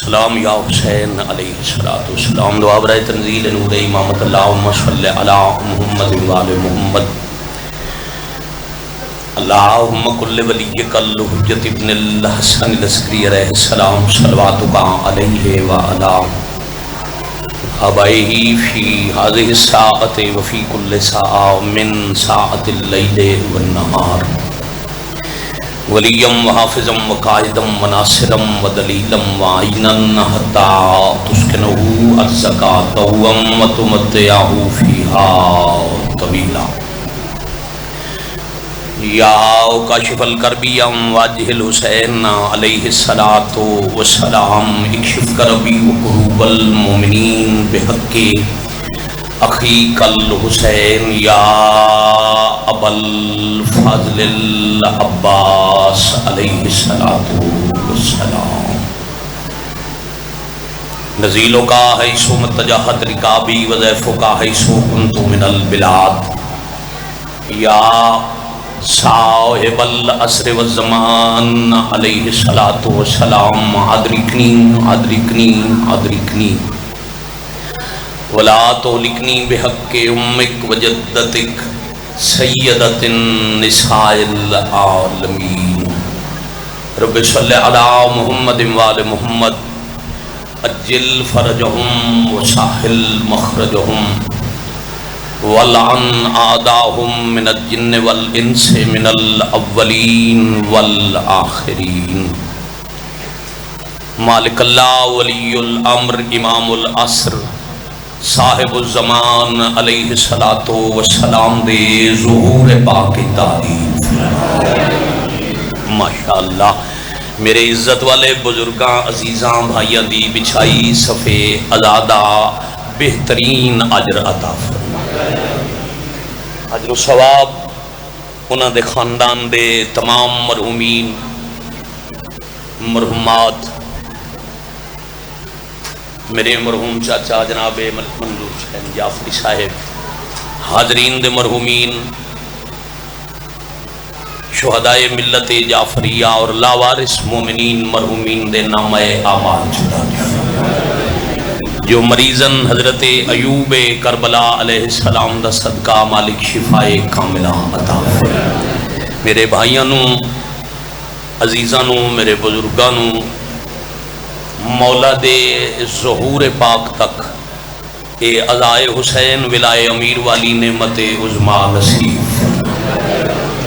سلام یا حسین علیہ السلام دعا برائے تنزیل نور امامت اللہم صلی علی محمد وآل محمد اللہم کل ولیک الحجت ابن الحسن العسکری علیہ السلام صلواتک علیہ وعلا آبائہ فی هذه الساعة وفی کل ساعة من ساعة اللیل والنہار ولیم وحافظم وقائدم وناصرم ودلیلم وعینن حتی تسکنہو الزکاة وتمتعہو فیہا طویلا یا کاشف الکربی واجہ الحسین علیہ السلام اکشف کربی وقروب المومنین بحق اخیق الحسین یا ابا الفضل العباس علیہ السلام نزیلوں کا حیث متجہت رکابی وضیفوں کا حیث کنتو من البلاد یا صاحب العصر والزمان علیہ السلام ادرکنی ولا تہلکنی بحق امک وجدتک سیدت النساء العالمین رب صلی علی محمد وآل محمد اجل فرجہم وساحل مخرجہم ولعن اعداہم من الجن والانس من الاولین والآخرین مالک اللہ ولی الامر امام العصر صاحب الزمان علیہ السلام دے ظہور پاک تعریف ماشاءاللہ میرے عزت والے بزرگاں عزیزاں بھائیاں دی بچھائی صفے ازادہ بہترین اجر عطا فرمائے اجر و ثواب انہاں دے خاندان دے تمام مرحومین مرحومات میرے مرحوم چاچا جناب منظور حسین جعفری صاحب حاضرین دے مرحومین شہدائے ملت جعفریہ اور لاوارث مومنین مرحومین دے نامہ اعمال جدا جو مریضن حضرت ایوب کربلا علیہ السلام دا صدقہ مالک شفائے کاملہ عطا فرمائے میرے بھائیانوں عزیزانوں میرے بزرگانوں مولا دے ظہور پاک تک اے عزائے حسین ولائے امیر والی نعمت عظما نصیب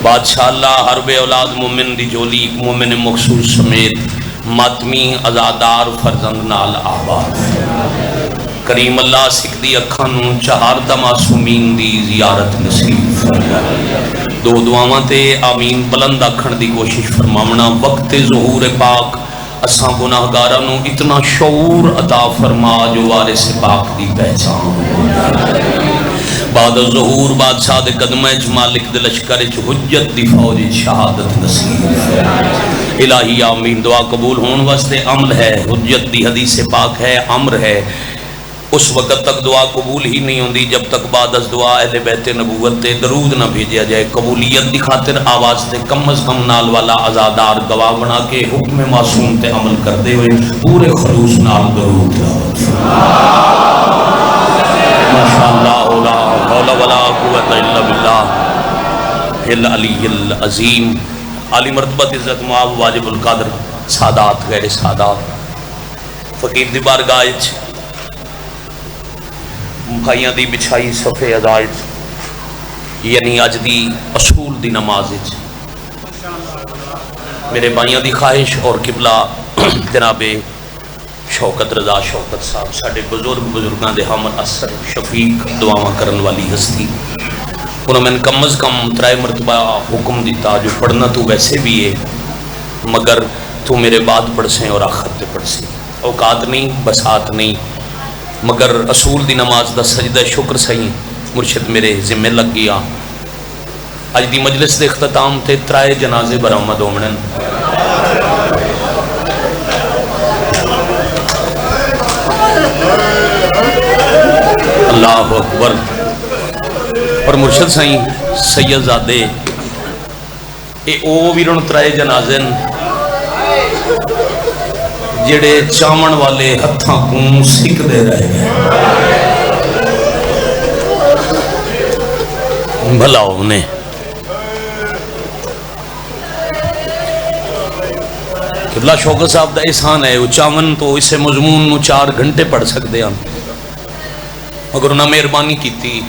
بادشاہ اللہ حرب اولاد مومن دی جولی مومن مخصوص سمیت ماتمی عزادار فرزند نال آباد کریم اللہ سکھ دی اکھانوں چہار دا معصومین دی زیارت نصیب دو دعاواں تے آمین بلند اکھن دی کوشش فرماونا وقت ظہور پاک اساں گناہگارانوں اتنا شعور عطا فرما جو وارث پاک دی پہچان بعد ظہور بادشاہ دے قدمہ مالک دے لشکر حجت دی فوج شہادت نصیب الہی آمین دعا قبول ہون واسطے عمل ہے حجت دی حدیث پاک ہے امر ہے اس وقت تک دعا قبول ہی نہیں ہوندی جب تک بعد از دعا اہل بیت نبوت تے درود نہ بھیجیا جائے قبولیت دی خاطر آواز تے کم از کم نال والا عزادار گواہ بنا کے حکم معصوم تے عمل کردے ہوئے پورے خلوص نال درود ماشاءاللہ لا حول ولا قوت الا باللہ العلی العظیم عالی مرتبت عزت معاب واجب القدر سادات غیر سادات فقیر دی بارگاہ وچ بھائیاں دی بچھائی صفے ازائد یعنی اج دی اصول دی نماز میرے بھائیاں دی خواہش اور قبلہ جناب شوکت رضا شوکت صاحب ساڑھے بزرگاں دے حامل اثر شفیق دعاواں کرن والی ہستی انہوں میں کم از کم 3 مرتبہ حکم دیتا جو پڑھنا تو ویسے بھی ہے مگر تو میرے بعد پڑھ سیں اور آخر تے پڑھ سیں اوقات نہیں بسات نہیں مگر اصول دی نماز دا سجدہ شکر سہی مرشد میرے ذمہ لگ گیا اج دی مجلس دے اختتام تے 3 جنازے برآمد ہومن اللہ اکبر اور مرشد سہی سید زادے اے او ویرن 3 جنازے جڑے چاون والے ہتھاں کو سکدے رہ گئے بھلا انہیں قبلہ شوکت صاحب دا احسان ہے وہ چاون تو اسے مضمون 4 گھنٹے پڑھ سکتے ہیں مگر انہاں مہربانی کیتی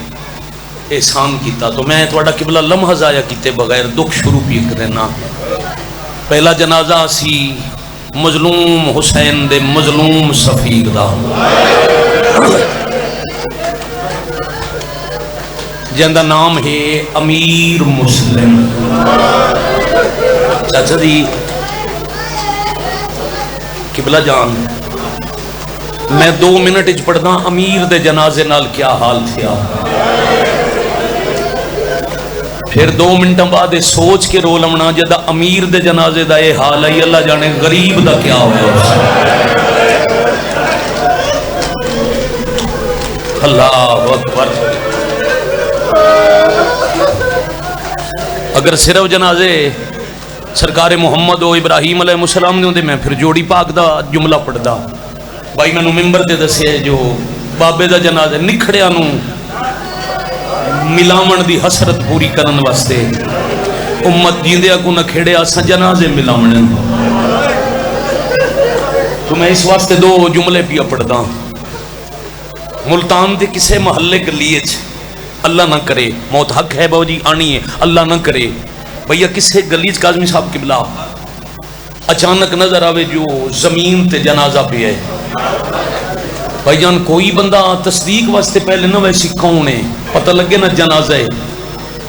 احسان کیتا تو میں تھوڑا قبلہ لمحہ ضائع کیتے بغیر دکھ شروع پی کرنا پہلا جنازہ سی مظلوم حسین دے مظلوم صفیر دا جن دا نام ہے امیر مسلم چاچا جی قبلہ جان میں 2 منٹ اچ پڑھدا امیر دے جنازے نال کیا حال تھیا پھر 2 منٹوں بعد سوچ کے رو لمنا جدا امیر دے جنازے دا یہ حال ہے اللہ جانے غریب دا کیا ہوا اللہ اکبر اگر صرف جنازے سرکار محمد و ابراہیم علیہ السلام نے ہوندے میں پھر جوڑی پاک دا جملہ پڑھدا بھائی میں نو ممبر تے دسے جو بابے دا جنازہ نکھڑیاں نو ملاون دی حسرت پوری کرن واسطے امت جیندیا کو نہ کھیڑے اساں جنازے ملاون تو میں اس واسطے 2 جملے پیا پڑھدا ملتان دے کسے محلے گلی وچ اللہ نہ کرے موت حق ہے باو جی آنی ہے اللہ نہ کرے بھیا کسے گلی وچ کاظمی صاحب قبلہ اچانک نظر آوے جو زمین تے جنازہ پہ ہے بھائی جان کوئی بندہ تصدیق واسطے پہلے نہ ویسی کون ہے پتہ لگے نہ جنازہ ہے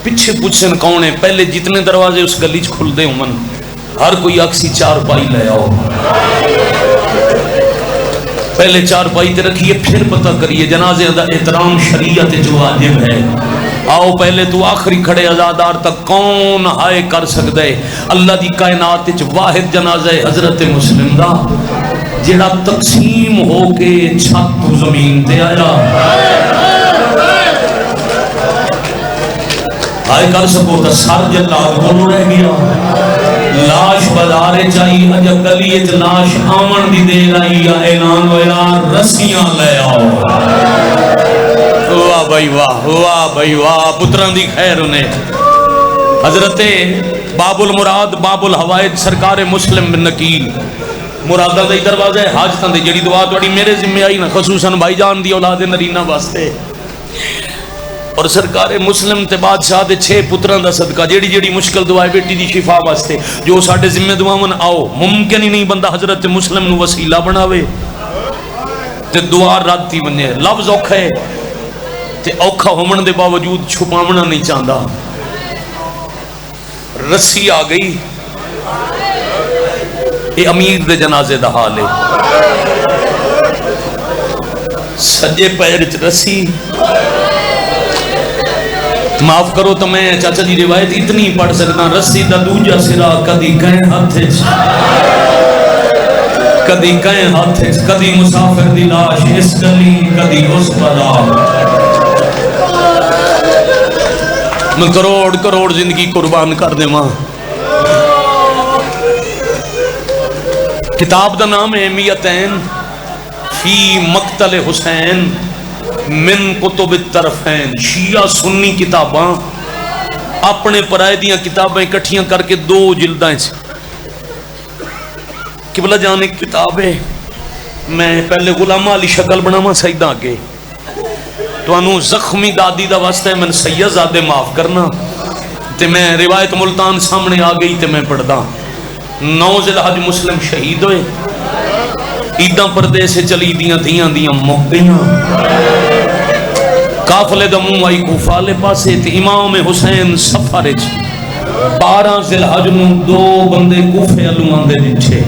پچھے پوچھن کون ہے پہلے جتنے دروازے اس گلی چ کھل دے ہوں ہر کوئی اکسی 4 پائی لے آؤ پہلے 4 پائی تے رکھیے پھر پتہ کریے جنازے دا احترام شریعت جو واجب ہے آؤ پہلے تو آخری کھڑے عزادار تک کون ہائے کر سکتا ہے اللہ دی کائنات وچ واحد جنازہ ہے حضرت مسلم دا جڑا تقسیم ہو کے چھت تو زمین تے آیا ہائے کر سکو تو سر جلال بولو رہ گیا لاش بازارے چاہیے اجا گلی وچ لاش آون دی دیر آئی یا اعلان ہویا رسیاں لے آؤ واہ بھائی واہ پتران دی خیر انہیں حضرت باب المراد باب الحوائج سرکار مسلم بن نکیل مرادہ دے دروازہ ہے حاجتاں دے جڑی دعا توڑی میرے ذمہ آئی نا خصوصاً بھائی جان دی اولاد نرینہ واسطے اور سرکار مسلم تے بادشاہ دے 6 پتران دا صدقہ جیڑی جیڑی مشکل دعائے بیٹی دی شفا واسطے جو ساڑھے ذمہ دعاون آؤ ممکن ہی نہیں بندہ حضرت مسلم نو وسیلہ بناوے تے دعا رد تھی بنے لفظ اوکھا ہے تے اوکھا ہومن دے باوجود چھپاونا نہیں چاہتا رسی آ گئی اے امیر دے جنازے دا حال ہے سجے پیر چ رسی معاف کرو تو میں چاچا جی روایت اتنی پڑھ سکتا رسی دا دوجا سرا کدی کہیں ہاتھ کدی کہیں ہاتھ کدی مسافر دی لاش اس گلی کدی اس بلا میں کروڑ زندگی قربان کر دے ماں کتاب دا نام ہے میتین فی مقتل حسین من کتب الطرفین شیعہ سنی کتاباں اپنے پرائے دیاں کتابیں کٹھیاں کر کے 2 جلدائیں سے قبلہ جانے کتاب ہے میں پہلے غلامہ علی شکل بناما سیدہ آگے تو انہوں زخمی دادی دا واسطہ ہے میں سید زادے معاف کرنا تے میں روایت ملتان سامنے آ گئی تے میں پڑھدا 9 ذی الحج مسلم شہید ہوئے عیداں پردے سے چلی دیاں مقدیاں قافلے دا منہ آئی کوفہ لے پاسے تے امام حسین سفر 12 ذی الحج نو 2 بندے کوفے علوان دے دچھے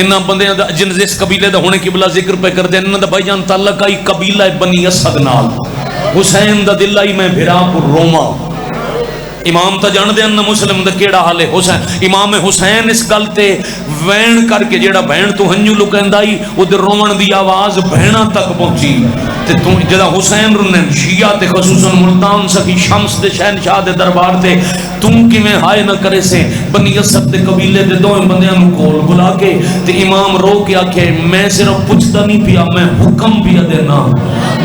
انہاں بندے جن جس قبیلے دا ہونے قبلہ ذکر پہ کر دے انہاں دا بھائی جان تعلق آئی قبیلہ بنی اسد نال حسین دا دل آئی میں بھرا پر روما امام تا جان دے نہ مسلم دا کیڑا حال ہے حسین امام حسین اس گل تے وین کر کے جیڑا بہن تو ہنجو لکندائی او دے رومن دی آواز بہناں تک پہنچی تے تو جدا حسین رنن شیعہ تے خصوصاً ملتان سخی شمس دے شہنشاہ دے دربار تے تم کی میں ہائے نہ کرے سے بنی اسد دے قبیلے دے دوئیں بندیاں نو کول بلا کے تے امام رو کے آکھے میں صرف پوچھتا نہیں پیا میں حکم پیا دینا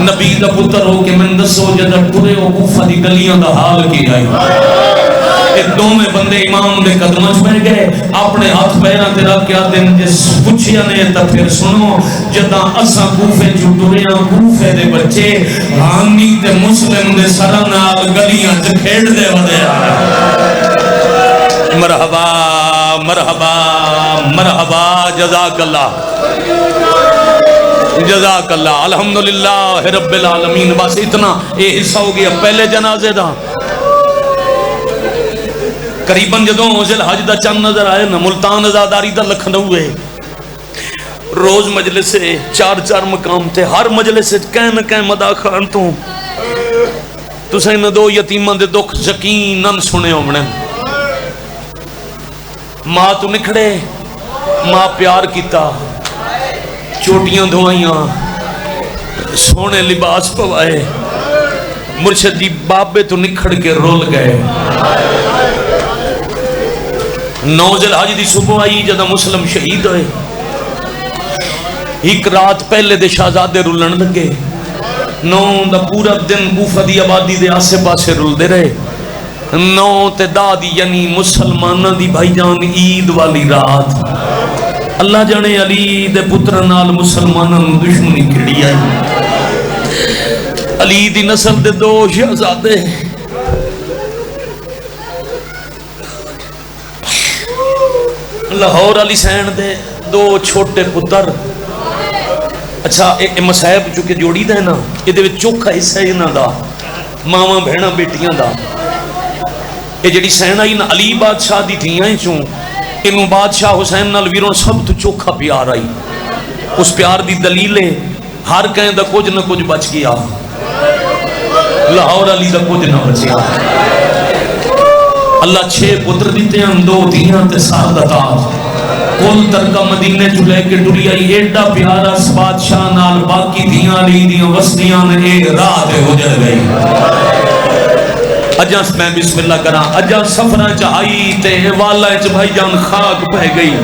نبی دا پتر ہو کے میں دسو جدا ٹرے او کوفہ دی گلیاں دا حال کی آئی دوویں بندے امام دے قدمچ میں گئے اپنے ہاتھ پیراں تے رکھ کے دن جس پوچھیا نے تے پھر سنو جداں اساں کوفے چ ٹریاں کوفے دے بچے ہانی تے مسلم دے سراں نال گلیاں چ کھیڈ دے ودے مرحبا مرحبا مرحبا جزاک اللہ جزاک اللہ الحمدللہ رب العالمین. بس اتنا یہ حصہ ہو گیا پہلے جنازے دا. قریباً جدوں ذی الحج دا چند نظر آئے نا ملتان ازاداری دا لکھنؤ ہے روز مجلس سے چار مقام تھے ہر مجلس سے کہیں نہ کہیں مدا خان تو سین دو یتیمان دے دکھ یقیناً سنے ہونے ماں تو نکھڑے ماں پیار کیتا چوٹیاں دھوائیاں سونے لباس پوائے مرشد جی بابے تو نکھڑ کے رول گئے. 9 ذی الحج دی صبح آئی جدہ مسلم شہید ہوئے ایک رات پہلے دے شہزادے رولن لگے 9 دا پورا دن کوفہ دی آبادی دے آسے پاسے رول دے رہے 9 تے دادی یعنی مسلمانہ دی بھائی جان عید والی رات اللہ جانے علی دے پتر نال مسلمانہ دشمنی کھڑی آئی. علی دی نسل دے 2 شہزادے لاہور علی سین دے 2 چھوٹے پتر. اچھا ایک مسائب چونکہ جوڑی دا ہے نا یہ دے چوکھا حصہ ہے نا دا ماما بہنا بیٹیاں دا یہ جڑی سین آئی نا علی بادشاہ دی تھیاں چوں انہوں بادشاہ حسین نال ویروں سب تو چوکھا پیار آئی. اس پیار دی دلیلیں ہر کہیں دا کچھ نہ کچھ بچ گیا لاہور علی دا کچھ نہ بچیا. اللہ 6 پتر دیتے ہیں 2 دھیاں تے سات تاج کل ترکہ مدینے چ لے کے ٹری آئی ایڈا پیارا بادشاہ نال باقی دھیاں علی دیاں وسطیاں نے ایک رات گزر گئی. اجاں میں بسم اللہ کراں اجاں سفراں چ آئی تے والا چ بھائی جان خاک پہ گئی.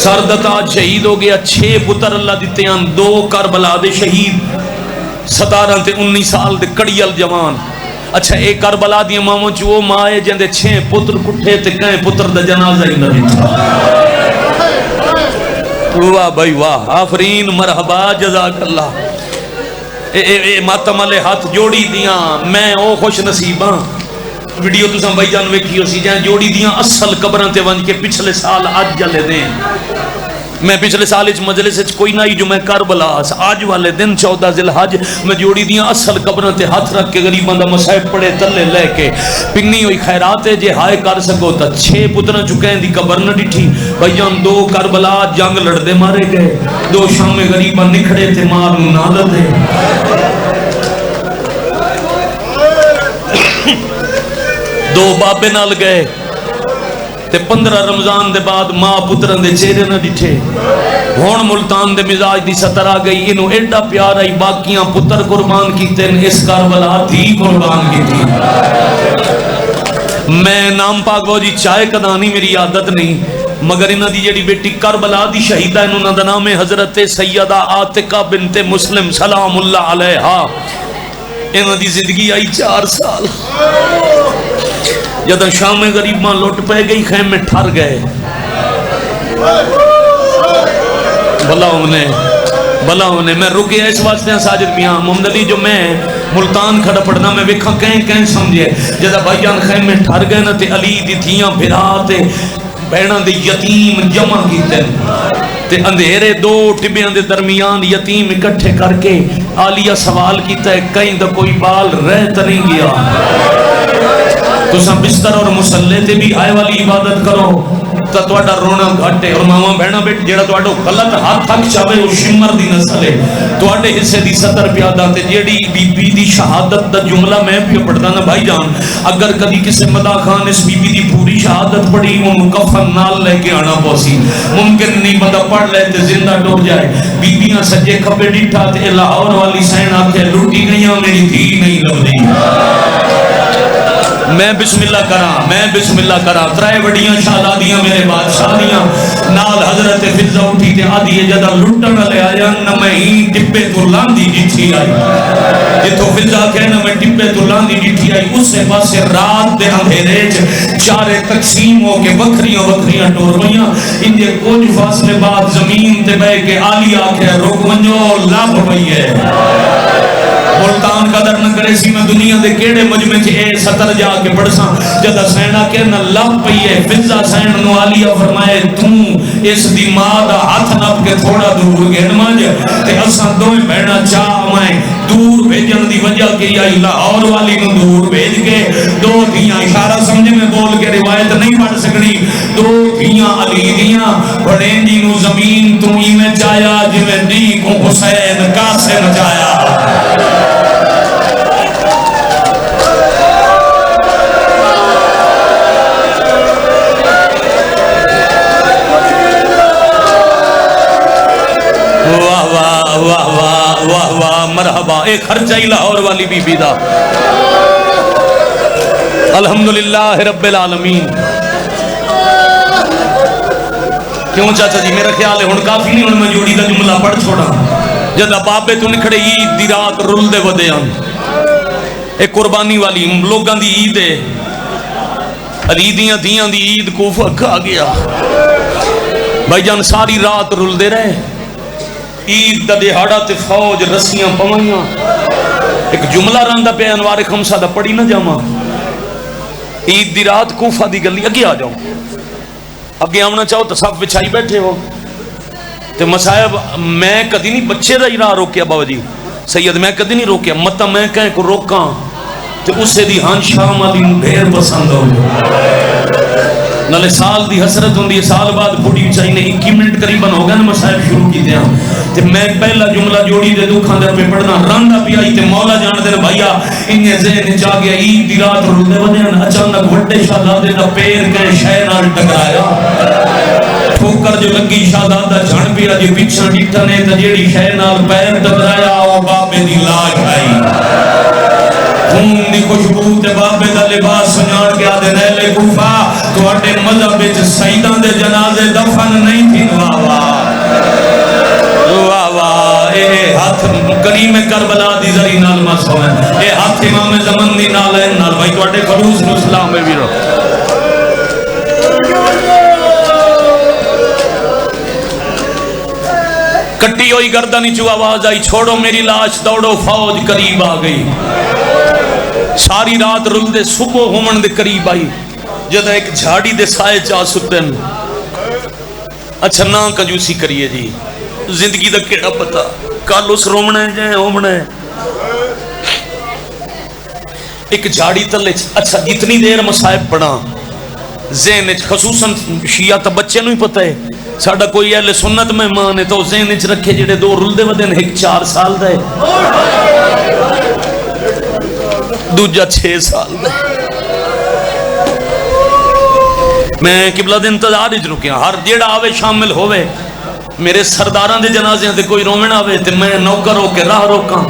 سر تاج شہید ہو گیا 6 پتر اللہ دیتے ہیں 2 کربلا دے شہید 17 تے 19 سال دے کڑیل جوان. اچھا ایک کربلا دی ماموں چ وہ ماں ہے جندے 6 پتر کٹھے تے کہیں پتر دا جنازہ ہی نہ دیتا. واہ بھائی واہ آفرین مرحبا جزاک اللہ. اے ماتم والے ہاتھ جوڑی دیاں میں او خوش نصیباں ویڈیو تساں بھائی جان ویکھی ہو سی جہاں جوڑی دیاں اصل قبراں تے ونج کے پچھلے سال اج جلے دیں. میں پچھلے سال اس مجلس وچ کوئی نہ جو میں کربلا آج والے دن 14 ذی الحج میں جوڑی دیاں اصل قبراں تے ہاتھ رکھ کے غریباں دا مصائب پڑے تلے لے کے پنی ہوئی خیرات ہے جے ہائے کر سکو تا 6 پتراں چکیں دی قبر نہ ڈٹھی بھائی جان 2 کربلا جنگ لڑدے مارے گئے 2 شام غریباں نکھڑے تے مار نو نہ دے 2 بابے نال گئے تے 15 رمضان دے بعد ماں پتران دے چہرے نہ ڈٹھے ہون ملتان دے مزاج دی سطر آ گئی انہوں ایڈا پیار آئی باقیاں پتر قربان کیتے اس کربلا دی قربان کی تھی. میں نام پاک وہ جی چائے کدانی میری عادت نہیں مگر انہاں دی جڑی بیٹی کربلا دی شہیدہ انہوں دا نام حضرت سیدہ عاتقہ بنت مسلم سلام اللہ علیہا. انہاں دی زندگی آئی 4 سال جدہ شام غریباں لوٹ پہ گئی خیم میں ٹھر گئے بھلا انہیں میں رکے اس واسطے ہیں ساجد میاں محمد علی جو میں ملتان کھڑا پڑھنا میں وکھا کہیں سمجھے جدہ بھائی جان خیم میں ٹھر گئے نا تے علی دی تھیاں بھرا تے بہناں دے یتیم جمع کیتے تے اندھیرے 2 ٹبیاں دے درمیان یتیم اکٹھے کر کے عالیہ سوال کیتا ہے کہیں دا کوئی بال رہ تا نہیں گیا تساں بستر اور مسلے تے بھی آئے والی عبادت کرو تو تہاڈا رونا گھٹ ہے. اور ماواں بہناں بیٹھ جڑا تہاڈا غلط ہاتھ تک چاہے وہ شمر دی نسل ہے تہاڈے حصے دی صدر پیادہ تے جیڑی بی بی دی شہادت دا جملہ میں بھی پڑھدا نا بھائی جان, اگر کبھی کسی مدا خان اس بی بی دی پوری شہادت پڑھی وہ مکفن نال لے کے آنا پوسی, ممکن نہیں بندہ پڑھ لے تے زندہ ٹر جائے. بیبیاں سجے کھبے ڈٹھا تے لاہور والی سین آکھے لٹی گئیاں میری دھی نہیں لبدی. میں بسم اللہ کراں ترائے وڈیاں شہزادیاں میرے بادشاہ دیاں نال حضرت فضہ اٹھی تے آدھی جدا لٹن والے آیا نہ میں ہی ٹپے تو لاندی ڈٹھی آئی. جتوں فضہ کہنا میں ٹپے تو لاندی ڈٹھی آئی اس سے پاسے رات دے اندھیرے چارے تقسیم ہو کے وکھریاں ٹور ہوئیاں. ان دے کچھ فاصلے بعد زمین تے بہ کے آلی آکھے رک ونجو لب پئی ہے. ملتان قدر نہ کرے سی میں دنیا دے کیڑے مجمع چ اے سطر جا کے پڑھساں جدا سینا کہ نہ لب پئی ہے. فضہ سین نو عالیہ فرمائے تو اس دی ماں دا ہاتھ نپ کے تھوڑا دور گن منج تے اساں دوویں بہنا چاہ میں دور بھیجن دی وجہ کی آئی لاہور والی نو دور بھیج کے دو دھیاں اشارہ سمجھ میں بول کے روایت نہیں پڑھ سکڑی دو دھیاں علی دیاں بڑین دی نو زمین تو ہی میں چایا جویں دی کو حسین کاسے نچایا. واہ واہ واہ واہ مرحبا. ایک خرچائی لاہور والی بی بی دا الحمدللہ رب العالمین. کیوں چاچا جی میرا خیال ہے ہن کافی نہیں, ہن میں جوڑی دا جملہ پڑھ چھوڑا. جدا بابے تو نکھڑے عید دی رات رل دے ودے ہن ایک قربانی والی لوگاں دی عید ہے. علی دیاں دیاں دی عید کوفہ کھا گیا بھائی جان. ساری رات رل دے رہے عید دا دہاڑا تے فوج رسیاں پوائیاں. ایک جملہ رہندا پہ انوار خمسہ دا پڑھی نہ جاواں. عید دی رات کوفہ دی گلی اگے آ جاؤ, اگے آمنا چاہو تو سب بچھائی بیٹھے ہو تے مسائب میں کدی نہیں بچے دا ہی راہ روکیا. بابا جی سید میں کدی نہیں روکیا متا میں کہیں کو روکاں تے اسے دی ہاں شام آدھی ڈھیر پسند ہو نالے سال دی حسرت ہوں دی. سال بعد بڑی چاہی نے 21 منٹ قریباً ہو گیا نا مسائب شروع کی دیا تے میں پہلا جملہ جوڑی دے دکھاں دے پہ پڑھنا راندہ پی آئی تے مولا جان دے بھائیا انہیں ذہن چاہ گیا عید دی رات رول دے وجہ اچانک وڈے شہزادے دا پیر کہیں شے نال ٹکرایا. ٹھوکر جو لگی شہزادہ جھڑ پیا جو پیچھے ڈٹھا نے تے جیڑی شے نال پیر ٹکرایا او بابے دی لاش آئی. خون دی خوشبو تے بابے دا لباس سنجھاڑ کے آدھے نیلے کوفہ تو اٹھے مذہب وچ سیداں دے جنازے دفن نہیں تھی. واہ واہ واہ. اے ہاتھ کریم کربلا دی ذری نال مسو ہے, اے ہاتھ امام زمن دی نال ہے نال بھائی تواڈے خلوص نو سلام ہے ویرو. کٹی ہوئی گردن چو آواز آئی چھوڑو میری لاش دوڑو فوج قریب آ گئی. ساری رات رل دے صبح ہومن دے قریب آئی جدہ ایک جھاڑی دے سائے چاہ سکتن. اچھا نا کنجوسی کریے جی زندگی دا کیڑا پتا کل اس رومنا ہے جائے ہومنا ہے. ایک جھاڑی تلے اچھا جتنی دیر مسائب پڑھا ذہن خصوصاً شیعہ تا بچے نو ہی پتہ ہے ساڑھا کوئی اہل سنت میں مانے تو ذہن رکھے جڑے دو رل دے ودن ایک 4 سال دے دوجہ 6 سال دے. میں قبلہ دے انتظار اج رکیا ہر جیڑا آوے شامل ہوئے میرے سرداراں دے جنازیاں تے کوئی رومن آوے تے میں نوکر ہو کے راہ روکاں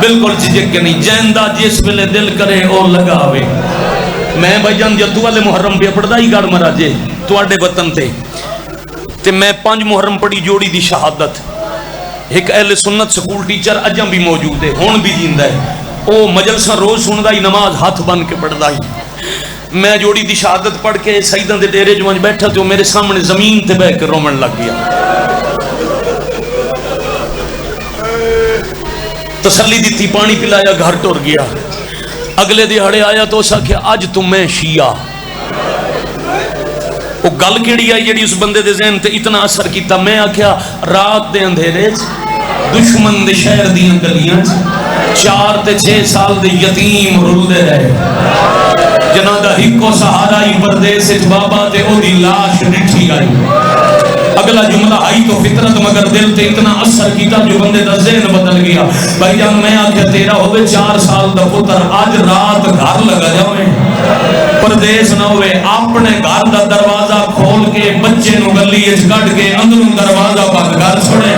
بالکل چیزیں کہ نہیں جیندہ جس ویلے دل کرے اور لگا آوے. میں بھائی جان جدو والے محرم پہ پڑھدا ہی گاڑ مرا جے تواڈے وطن تے میں 5 محرم پڑھی جوڑی دی شہادت. ایک اہل سنت سکول ٹیچر اجاں بھی موجود ہے ہون بھی جیندہ ہے او مجلساں روز سندا ہی نماز ہاتھ بن کے پڑھدا ہی. میں جوڑی دی شہادت پڑھ کے سیداں دے ڈیرے جو بیٹھا تو میرے سامنے زمین تے بیٹھ کے رومن لگ گیا. تسلی دیتی پانی پلایا گھر ٹر گیا. اگلے دیہڑے آیا تو اسا کہ اج تو میں شیعہ. وہ گل کیڑی آئی جڑی اس بندے دے ذہن تے اتنا اثر کیتا. میں آکھیا رات دے اندھیرے دشمن دے شہر دیاں گلیاں 4 تے 6 سال دے یتیم رل دے رہے جنہاں دا ہکو سہارا ہی پردیس وچ بابا تے او دی لاش ڈٹھی آئی. اگلا جملہ آئی تو فطرت مگر دل تے اتنا اثر کیتا جو بندے دا ذہن بدل گیا. بھائی جان میں آکھیا تیرا ہوئے 4 سال دا پتر آج رات گھر لگا جاویں پردیس نہ ہوئے اپنے گھر دا دروازہ کھول کے بچے نو گلی وچ کڈ کے اندروں دروازہ بند کر چھوڑے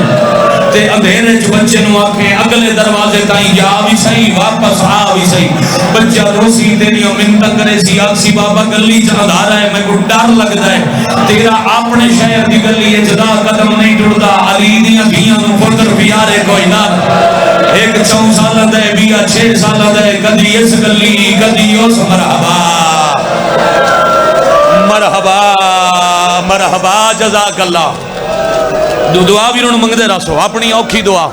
تے اندھیرے چ بچے نو آکھے اگلے دروازے تائیں جا بھی صحیح واپس آ بھی صحیح. بچہ روسی تیری منت کرے سی آکسی بابا گلی چ اندھارا ہے میں کو ڈر لگدا ہے تیرا اپنے شہر دی گلی وچ دا قدم نہیں ٹردا علی دیاں دھیاں نو پتر پیارے کوئی نہ ایک 4 سال دا ہے 6 سال دا ہے کدی اس گلی کدی اس مرحبا مرحبا مرحبا جزاک اللہ. دعا بھی انہوں منگدے رسو اپنی اوکھی دعا.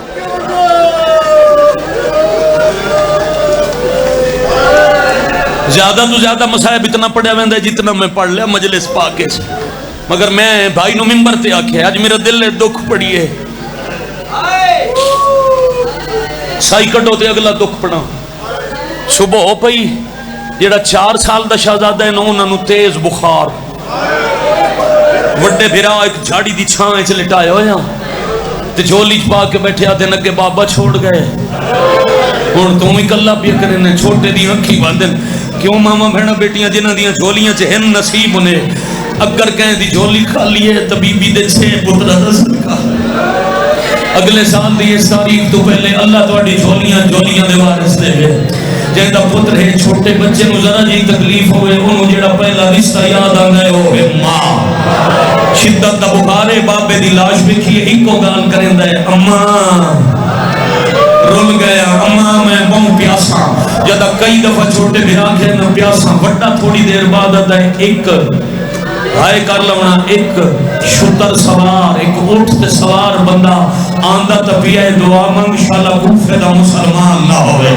زیادہ تو زیادہ مصائب اتنا پڑھیا ویندا جتنا میں پڑھ لیا مجلس پاکے سے مگر میں بھائی نو ممبر تے آکھیا اج میرا دل دکھ پڑیے سائی کٹو تے اگلا دکھ پڑا. صبح ہو پئی جیڑا 4 سال دا شہزادہ ہے نا انہاں نو تیز بخار وڈے بھرا ایک جھاڑی دی چھاں وچ لٹائے ہویا تے جھولی چ پا کے بیٹھے آتے نگے بابا چھوڑ گئے ہن تو ہی کلا پیا کرنے چھوٹے دی اکھی باندھن کیوں ماما بہنا بیٹیاں جنہاں دیاں جھولیاں چ ہن نصیب نے اگر کہیں دی جھولی خالی ہے طبیبی دے 6 پتر دا صدقہ اگلے سال دی اس تاریخ تو پہلے اللہ تواڈی جھولیاں دے وارث دے گئے. جہاں پتر ہے چھوٹے بچے نو ذرا جی تکلیف ہوئے انہوں جڑا پہلا رشتہ یاد آندا ہے وہ ہے ماں. شدت دا بخار ہے بابے دی لاش ویکھی ایک کو گال کریندا ہے اماں رول گیا اماں میں بہت پیاسا. جدا کئی دفعہ چھوٹے بھرا کے نہ پیاسا وڈا تھوڑی دیر بعد آتا ہے ایک ہائے کر لونا ایک شتر سوار ایک اٹھ تے سوار بندہ آندہ تپیا دعا منگ شالا کوفے دا مسلمان نہ ہوئے.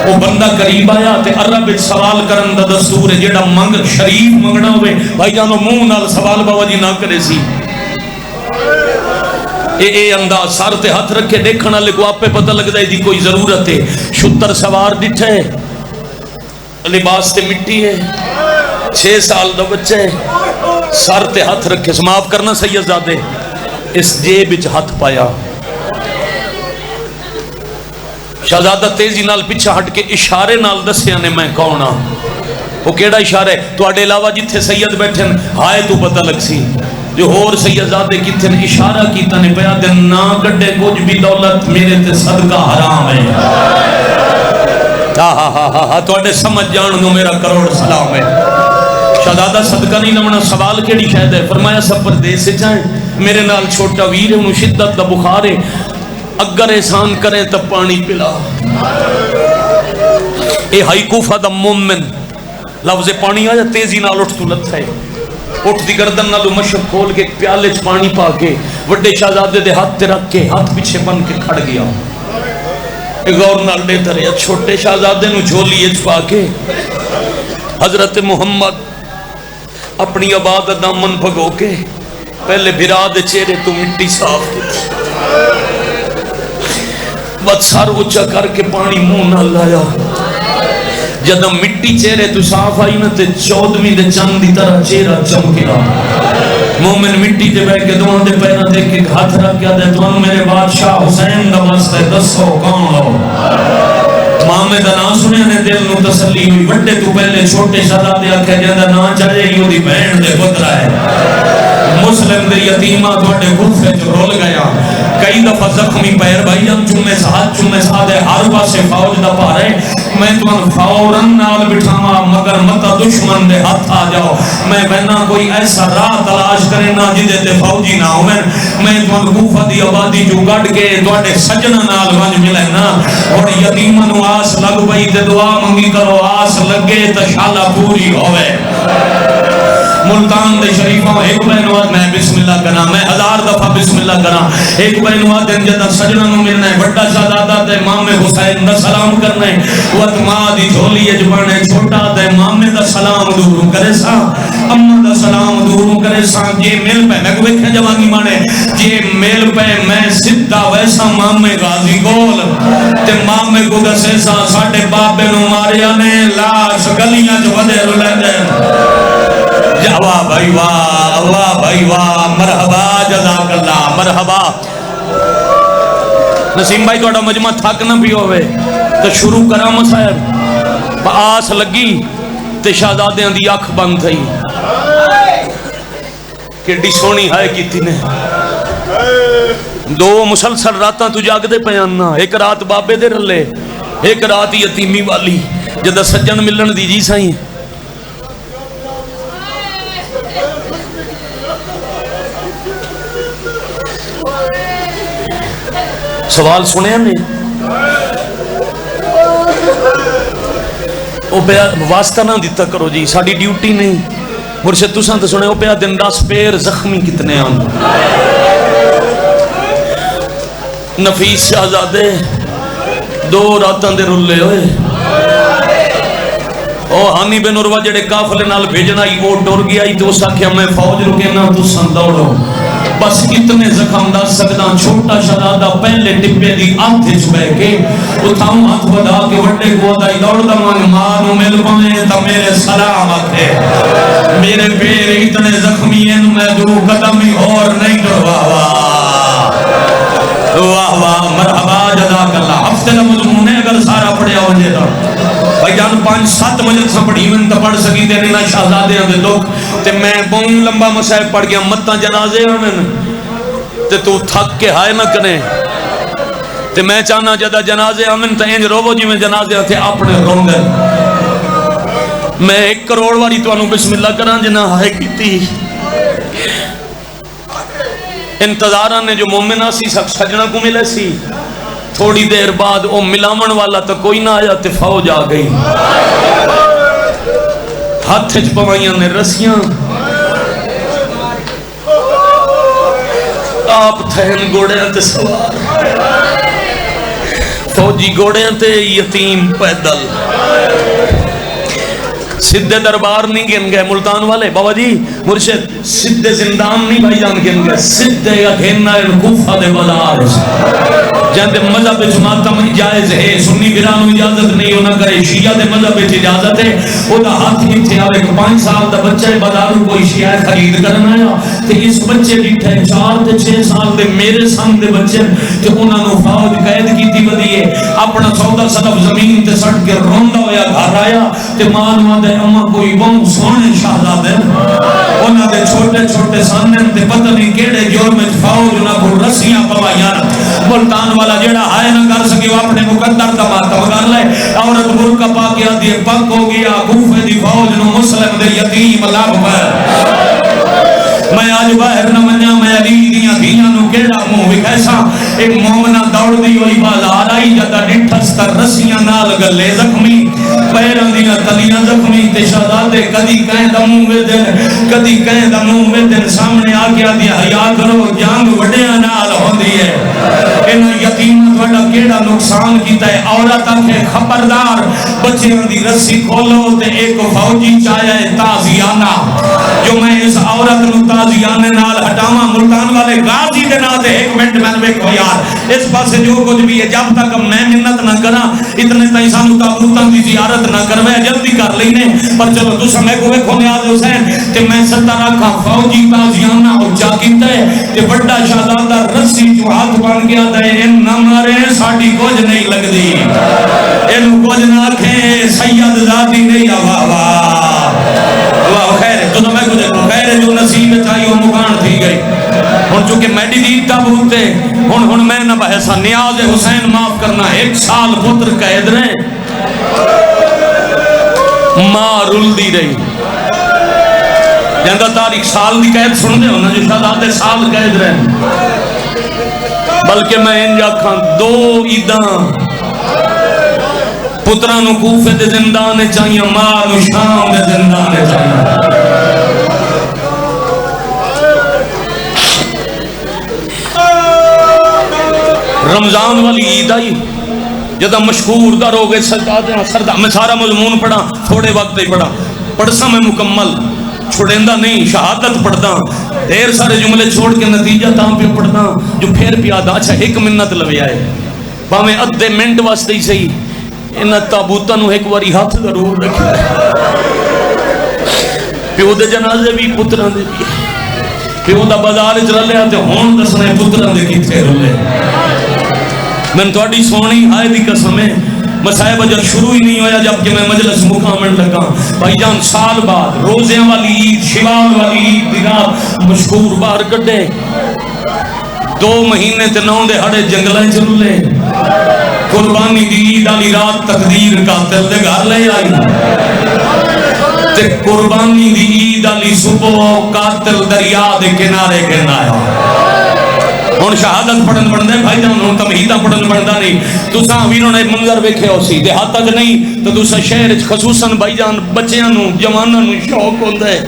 وہ بندہ قریب آیا تے عرب سوال کرن دا دستور ہے جیڑا منگ شریف منگنا ہوئے بھائی جانو منہ نال سوال بابا جی نہ کرے سی. اے انداز سر تے ہاتھ رکھے دیکھنا لے کو آپ پہ پتہ لگ دے دی کوئی ضرورت ہے. شتر سوار ڈٹھے لباس تے مٹی ہے 6 سال دا بچہ ہے سر تے ہاتھ رکھے معاف کرنا سید زادے اس جیب وچ ہاتھ پایا. شہزادہ تیزی نال پیچھے ہٹ کے اشارے نال دسیا نے میں کون ہاں. وہ کیڑا اشارہ ہے تواڈے علاوہ جتھے سید بیٹھے ہائے تو پتہ لگ سی جو اور سیدزادے کتھے نے اشارہ کیتا نے پیا دن نہ کڈے کچھ بھی دولت میرے تے صدقہ حرام ہے. ہاں ہاں ہاں ہاں تواڈے سمجھ جان نو میرا کروڑ سلام ہے. شہزادہ صدقہ نہیں لمنا سوال کیڑی شاید ہے فرمایا سب پردیس سے جائیں میرے نال چھوٹا ویر ہے انہوں شدت دا بخار ہے اگر احسان کریں تب پانی پلا. اے ہائی کوفہ دا مومن لفظ پانی آیا تیزی نال اٹھ تو لت ہے اٹھ دی گردن نالو مشک کھول کے پیالے چ پانی پا کے وڈے شہزادے دے ہاتھ تے رکھ کے ہاتھ پیچھے بن کے کھڑ گیا. غور نال دیتا رہا چھوٹے شہزادے نو جھولی وچ پا کے حضرت محمد اپنی عبادت دامن بھگو کے پہلے بھرا دے چہرے تو مٹی صاف کی بد سر اچھا کر کے پانی منہ نہ لایا جدہ مٹی چہرے تو صاف آئی نہ تے 14ویں دے چند دی طرح چہرہ چمکیا. مومن مٹی تے بیٹھ کے دعاں دے پیرا دے کے ہاتھ رکھ کے دے تو میرے بادشاہ حسین دا واسطے دسو کون ہو. مامے دا نام سنیا نے دل نو تسلی ہوئی وڈے تو پہلے چھوٹے شہزادے آکھے جندا نہ چاہے یوں دی بہن دے پترا ہے مسلم دے یتیمہ تھوڑے غرفے جو رول گیا. کئی دفعہ زخمی پیر بھائی جان چومے ساتھ ہر پاسے فوج دا پا رہے میں تمہیں فوراً نال بٹھاما مگر متا دشمن دے ہاتھ آ جاؤ میں بہنا کوئی ایسا راہ تلاش کرے نہ جدے تے فوجی نہ ہوئے میں تمہیں کوفہ دی آبادی جو گڑ کے تواڈے سجنہ نال ونج ملے نا اور یتیمن آس لگ پئی تے دعا منگی کرو آس لگے تے شالا پوری ہوئے. ملتان دے شریفوں ایک بینواد میں بسم اللہ کرنا میں 1000 دفعہ بسم اللہ کرنا ایک بینواد دن جدہ سجنہ نو ملنا ہے بڑا شہزادہ دے امام حسین دا سلام کرنا ہے وقت ماں دی جھولی اجبانے چھوٹا دے امام دا سلام دوروں کرے سا امہ دا سلام دوروں کرے کرے سان جے مل پہ میں کو دیکھیں جوانی مانے جے مل پہ میں سدھا ویسا مامے غازی گول تے مامے کو دسے سا ساڑھے بابے نو ماریا نے لاش گلیاں جو ودے رلے دے جا واہ بھائی واہ مرحبا جزاک اللہ مرحبا نسیم بھائی توڑا مجمع تھک نہ بھی ہوئے تو شروع کرا مسائب آس لگی تے شہزادیاں دی اکھ بند تھی کیڑی سونی ہائے کیتی نے دو مسلسل راتاں تو جاگ دے پیاننا ایک رات بابے دے رلے ایک رات یتیمی والی جدہ سجن ملن دی جی سائیں سوال سنے ہم نے او پیا واسطہ نہ دیتا کرو جی ساڑی ڈیوٹی نہیں مرشد تساں تو سنے او پیا دن راس پیر زخمی کتنے آن نفیس شہزادے دو راتاں دے رلے ہوئے او ہانی بن عروہ جڑے کافلے نال بھیجنا ہی وہ ڈر گیا ہی تو اس آکھیا میں فوج رکے نہ تساں دوڑو بس کتنے زخم دا سکدہ چھوٹا شہزادہ پہلے ٹپے دی آنکھیں چھبے کے اتھاؤں ہاتھ بدا کے وڈے کو دائی دوڑ دا مان مانو مل پائیں تا میرے سلام آکھے میرے پیر اتنے زخمی ہیں میں دو قدم ہی اور نہیں ڈروا واہ مرحبا جزاک اللہ ہفتے دا مضمون ہے اگر سارا پڑھیا ہو جائے تو بھائی جان 5-7 مجلس پڑھی من تا پڑھ سکی دینے نا شہزادے ہوں دے دکھ تے میں بہن لمبا مسائب پڑھ گیا متاں جنازے ہوں تے تو تھک کے ہائے نہ کریں تے میں چاہنا جدہ جنازے ہوں تے انج روو جی میں جنازے ہوں تے اپنے روندے میں 1 کروڑ واری تو انہوں بسم اللہ کران جنہ ہائے کیتی انتظاران نے جو مومنہ سی سجنہ کو ملے سی تھوڑی دیر بعد او ملامن والا تو کوئی نہ آیا تے فوج آ گئی ہاتھ پوائیاں نے رسیاں آپ تھین گوڑیاں تے سوار فوجی گوڑیاں تے یتیم پیدل سدھے دربار نہیں گن گئے ملتان والے بابا جی مرشد سدھے زندان نہیں بھائی جان گن گئے سدھے یا گھننا ان کوفہ دے بازار جہاں دے مذہب ماتم جائز ہے سنی برانو اجازت نہیں ہونا کرے شیعہ دے مذہب اجازت ہے او دا ہاتھ ہی تھے آوے 5 سال دا بچہ بازاروں کوئی شیعہ خرید کرنا ہے تے اس بچے بیٹھے 4 تے 6 سال دے میرے سامنے بچے تے انہاں نو فوج قید کیتی ودی ہے اپنا 14 سلف زمین تے سٹ کے روندا ہویا گھر آیا تے ماں دے اماں کوئی بہت سونے شہزادے انہاں دے چھوٹے چھوٹے سامنے تے پتہ نہیں کیڑے جرم وچ فوج انہاں کو رسیاں پوائیاں ملتان والا جیڑا ہائے نہ کر سکے وہ اپنے مقدر دا ماتم کر لے عورت برقع پا کے آدھی پک ہو گیا کوفے دی فوج نو مسلم دے یتیم لب پر میں آج باہر نہ منیا میں علی دیاں دیاں نو کیڑا منہ وکھیسا ایک مومنہ دوڑ دی ہوئی بازار آئی جدا ڈٹھس تر رسیاں نال گلے زخمی پیراں دیاں تلیاں زخمی تے شہزادے کدی کہیں دا منہ میں دن کدی کہیں دا منہ میں دن سامنے آ گیا دی حیا کرو جنگ وڈیاں نال ہوندی ہے انہاں یتیم تھوڑا کیڑا نقصان کیتا ہے عورت آکھے خبردار بچیاں دی رسی کھولو تے ایک فوجی چاہیا ہے تازیانہ جو میں اس عورت نو تازیانے نال ہٹاواں ملتان والے غازی دے نال 1 منٹ میں ویکھو یار اس پاسے جو کچھ بھی ہے جب تک میں منت نہ کراں اتنے تائیں سانو تابوتاں دی زیارت نہ کروے جلدی کر لینے پر چلو تساں میں کو ویکھو نیاز حسین تے میں 17 کا فوجی تازیانہ اونچا کیتا ہے تے بڑا شہزادہ رسی جو ہاتھ بن گیا تے ان نہ مارے ساڈی کچھ نہیں لگدی اینو کچھ نہ آکھیں سید ذاتی نہیں واہ واہ خیر تو میں کو دیکھو خیر جو نصیب چاہیے وہ مکان تھی گئی ہن چونکہ میڈی دی تابوت تے ہن میں نہ بحثا نیاز حسین معاف کرنا 1 سال پتر قید رہے ماں رل دی رہی جندہ تاریخ سال دی قید سن دے ہونا جو شہزادے سال قید رہے بلکہ میں انجا کھان 2 عیداں پترانو کوفے دے زندانے چاہیے ماں نو شام دے زندانے چاہیے رمضان والی عید آئی جدہ مشکور در ہو گئے سردہ میں سارا مضمون پڑھا تھوڑے وقت ہی پڑھا پڑھسا میں مکمل چھڑیندہ نہیں، شہادت پڑھدا دیر سارے جملے چھوڑ کے نتیجہ تاں پہ پڑھدا جو پھر پہ آدھا اچھا ایک منت لوے آئے باویں ادھے منٹ واسطے ہی صحیح انہاں تابوتاں نو ایک واری ہاتھ ضرور رکھے پیو دے جنازے بھی پتراں دے بھی پیو دا بازار وچ رلیا تے ہن دسنے پتراں دے کتھے رلے میں تہاڈی سونی ہائے دی قسم ہے مسائب اجر شروع ہی نہیں ہویا جب کہ میں مجلس مقامن لگا بھائی جان سال بعد روزیاں والی عید شوال والی عید دی رات مشکور باہر کڈے 2 مہینے تے 9 دے ہڑے جنگلاں چ رلے قربانی دی عید والی رات تقدیر قاتل دے گھر لے آئی تے قربانی دی عید والی صبح قاتل دریا دے کنارے گرایا ہن شہادت پڑھن بندے بھائی جان ہن تمہیداں پڑھن بندا نہیں تساں ویروں نے منظر ویکھے ہو سی دیہات وچ نہیں تو تساں شہر وچ خصوصاً بھائی جان بچیاں نو جواناں نو شوق ہوندا ہے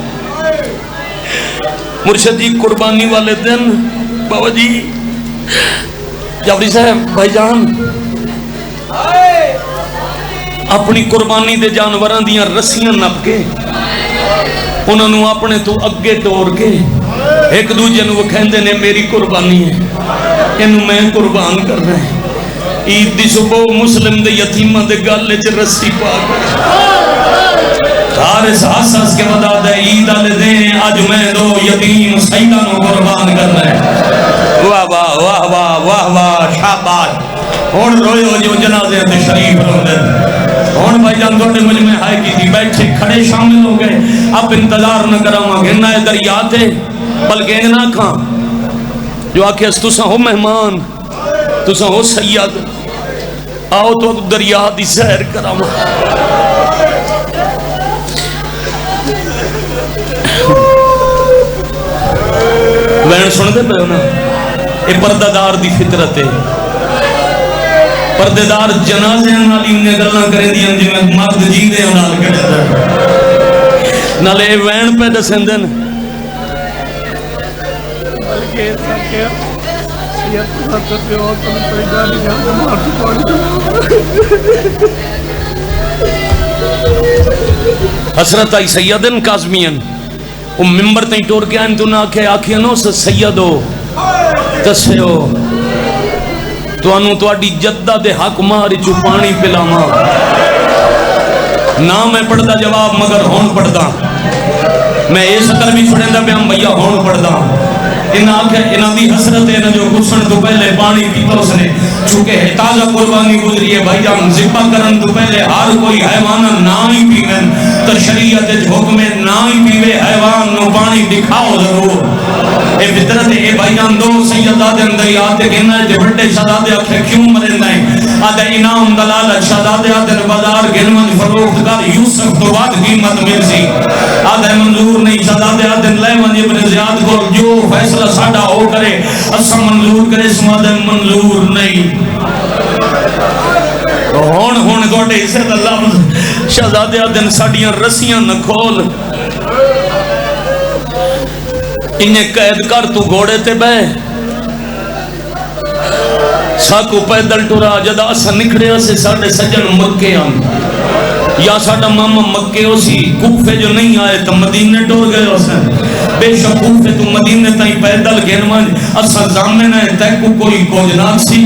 مرشد جی قربانی والے دن بابا جی جعفری صاحب بھائی جان اپنی قربانی دے جانوراں دیاں رسیاں نپ کے انہاں نو اپنے تو اگے توڑ کے ایک دوجے نو کہندے نے میری قربانی ہے اینو میں قربان کرنا ہے عید دی صبح مسلم دے یتیماں دے گل وچ رسی پا کے حارث ہس کے بتا دے عید والے دن اج میں 2 یتیم سیداں نو قربان کرنا ہے واہ واہ واہ واہ واہ واہ شاباش ہن روئے جو جنازے تے شریف ہوندے ہن بھائی جان تھوڑے مجھ میں ہائے کی تھی بیٹھے کھڑے شامل ہو گئے اب انتظار نہ کراواں گے نہ دریا تے بلکہ نہ کھاں جو آکھے تساں ہو مہمان تساں ہو سید آؤ تو دریا دی سیر کراواں وین سن دے پہ ہو نا یہ پردہ دار دی فطرت ہے پردے دار جنازے نالی انہیں گلنا کریں دیا جی میں مرد جی دے نال کرے دا نالے وین پہ دسندن حسرت آئی سیدن کاظمین ممبر تین ٹور کے آئین تو نہ آکھے نو سید ہو تسے ہو تو انو تو اڈی جدہ دے حق ماری چو پانی پلاما نہ میں پڑھتا جواب مگر ہون پڑھتا میں یہ سطر بھی چھوڑیں دا بیام بھئیا ہون پڑھتا انہاں دی حسرت ہے جو کسن تو پہلے پانی پیتا اس نے چونکہ تازہ قربانی گزری ہے بھائی جان زبا کرن تو پہلے ہر کوئی حیوان نہ ہی پیویں تر شریعت حکم نہ ہی پیوے حیوان نو پانی دکھاؤ ضرور اے فطرت ہے بھائی جان 2 سیدہ دے اندر آتے گھنا ہے جو بڑے شہزادے آکھے کیوں مرندہ ہیں آدھے انعام دلالت شہزادے آتے بازار گھنمن فروخت کر یوسف تو بعد قیمت مل سی آدھے منظور نہیں شہزادے آتے لیون ابن زیاد کو جو فیصلہ ساڑھا ہو کرے اسا منظور کرے سمادہ منظور نہیں ہون گوڑے اسے اللہ شہزادے آدن ساڑیاں رسیاں نہ کھول انہیں قید کر تو گوڑے تے بے ساکو پیدل ٹورا جدا اسا نکڑے اسے ساڑھے سجن مکے آن یا ساڑھا ماما مکے ہو سی کوفے جو نہیں آئے تو مدینے ٹور گئے ہو سن بے شک کوفے تو مدینے تائیں پیدل گھنمان اسا زامن ہے تیکو کوئی کوجنات سی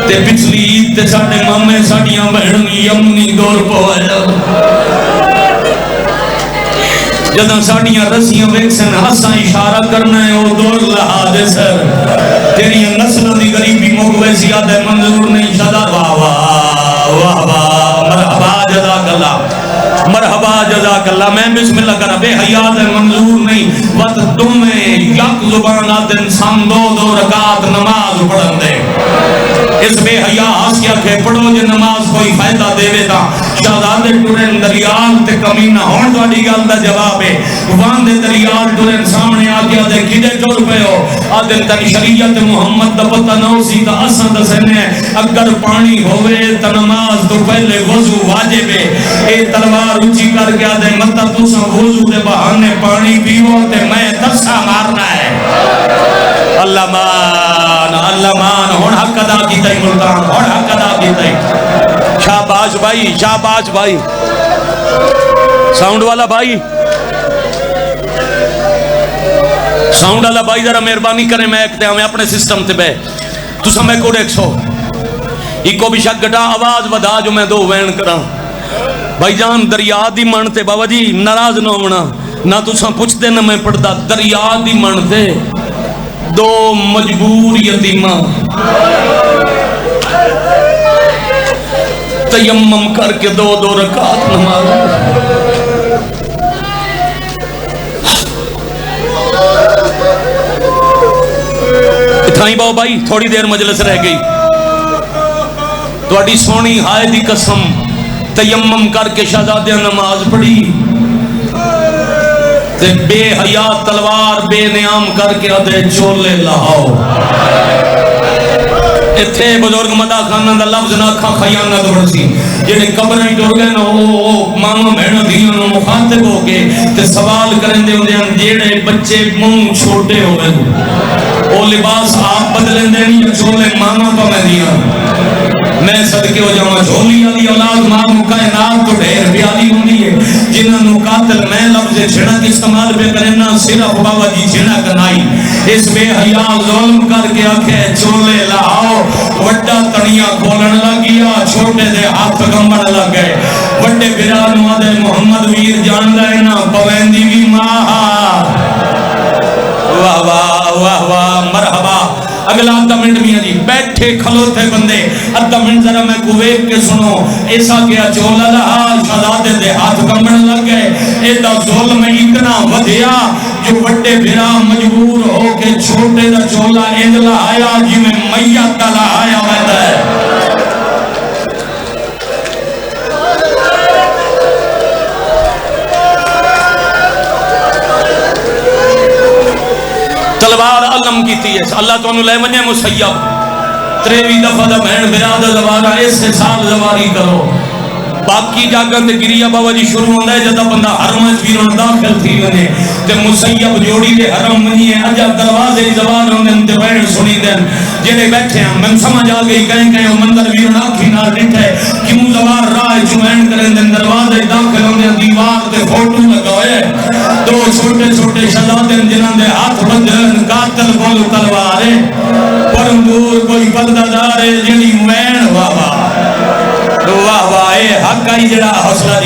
تے پچھلی عید تے ساڑھے مامے ساڑھیاں بہن یمنی دور پو آیا جدہ ساڑھیاں رسیاں ویکسن ہسا اشارہ کرنا ہے او دور لحاظ سر تیری نسل دی غریبی مقوے زیادہ منظور نہیں شدہ واہ واہ واہ واہ مرحبا جزاک اللہ مرحبا جزاک اللہ میں بسم اللہ کرا بے حیات منظور نہیں وقت تمہیں یک زبان آدن سام 2 رکعت نماز پڑھن دے اس بے حیاء ہاس کیا کہ پڑھو جے نماز کوئی فائدہ دے ویتا شہزادے ٹورن دریال تے کمینہ ہون تو اڈی گال دا جواب ہے وان دے دریال ٹورن سامنے آگیا دے کدے ٹور پہ ہو آدن تن شریعت محمد دا پتہ نو سی دا اساں دا سنے اگر پانی ہوئے تا نماز تو پہلے وضو واجب ہے اے تلوار اونچی کر کے آدھے مطا تو سا وضو دے بہانے پانی پیو تے میں ترسا مارنا ہے اللہ مان ہون حق ادا کی تائی ملتان ہون حق ادا کی تائی شاباش بھائی ساؤنڈ والا بھائی ساؤنڈ والا بھائی ذرا مہربانی کریں، میں ایک میں اپنے سسٹم تے بہ تو سمے کو 100 ایکو بھی شک گٹا آواز ودا جو میں دو وین کراں بھائی جان دریا دی من تے بابا جی ناراض نہ ہونا نہ تساں پوچھتے نہ میں پڑھدا دریا دی من تے دو مجبور یتیماں تیمم کر کے 2 رکعت نماز اتھائی باؤ بھائی تھوڑی دیر مجلس رہ گئی تواڈی سونی ہائے دی قسم تیمم کر کے شہزادیاں نماز پڑھی تے بے حیا تلوار بے نیام کر کے آدھے چولے لاؤ اتھے بزرگ مدہ خانہ دا لفظ نہ کھا خیانت ورسی جنہیں قبریں ٹور گئے نا ماما بہنوں دیوں نو مخاطب ہو کے تے سوال کریں دے ہوندے جیڑے بچے منہ چھوٹے ہوئے او لباس آپ بدلیں دے نہیں چولے ماما پا میں دیا میں صدقے ہو جاؤں جھولی علی اولاد ماں مکائنات تو ڈھیر بیالی ہوندی ہے جنہاں نو قاتل میں لفظ چھڑک استعمال پہ کرنا صرف بابا جی چھڑک نائی اس بے حیا ظلم کر کے آکھے چولے لاؤ وڈا تڑیاں کھولن لگیا چھوٹے دے ہاتھ گمبڑ لگ گئے وڈے بیران مادے محمد ویر جان لائے نا پویندی بھی ماہا واہ واہ واہ واہ مرحبا اگلا آدھا منٹ میاں جی بیٹھے کھلوتے بندے آدھا منٹ ذرا میں کو ویک کے سنو ایسا کیا چولا لہا شہزادے دے ہاتھ کمبڑ لگ گئے ایدہ ظلم اتنا ودھیا جو بڑے بھرا مجبور ہو کے چھوٹے دا چولا اندلا آیا جی میں میت تلا آیا ویدہ ہے تلوار علم کی تھی اللہ تو انہوں لے منجے مسیب 23 دفعہ دا بہن برادہ زوارہ ایسے سال زواری کرو باقی جاگر تے گریہ بابا جی شروع ہوندہ ہے جدہ بندہ حرم جبیرون داخل تھی ونے تے مسیب جوڑی دے حرم منی ہے اجا دروازے زبان ہوندن تے بہن سنی دن جنہیں بیٹھے ہیں میں سمجھ آگئی کہیں مندر ویرون آنکھی نال ڈٹھے کیوں زوار راہ چوہن کریں دن دروازے داخل ہوندن دیوار تے فوٹو لگوئے دو چھوٹے چھوٹے شہزادن جنہاں دے ہاتھ بدن قاتل بولو تلوارے پرندور کوئی بندہ دارے جنہی وین بابا واہ واہ اے حق آئی جڑا حوصلہ